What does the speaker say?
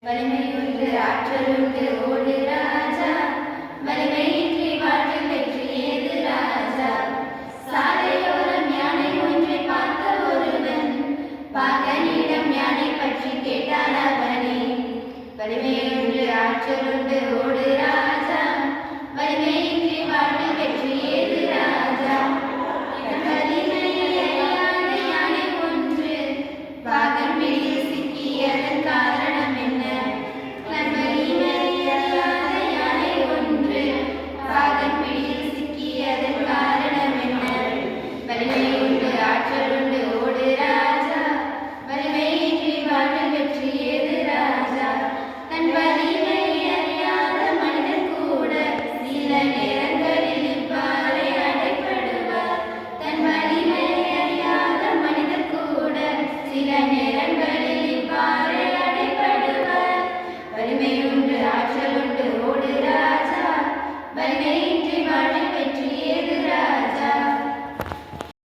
வலிமையுண்டு ஆற்றலுண்டு ஓடு ராஜா, வலிமையின்றி வாழ்வில் வெற்றி ஏது ராஜா. சாலையோரம் யானை ஒன்றை பார்த்த ஒருவன், பாகனிடம் யானை பற்றி கேட்டான் அவனே. வலிமையுண்டு ஆற்றலுண்டு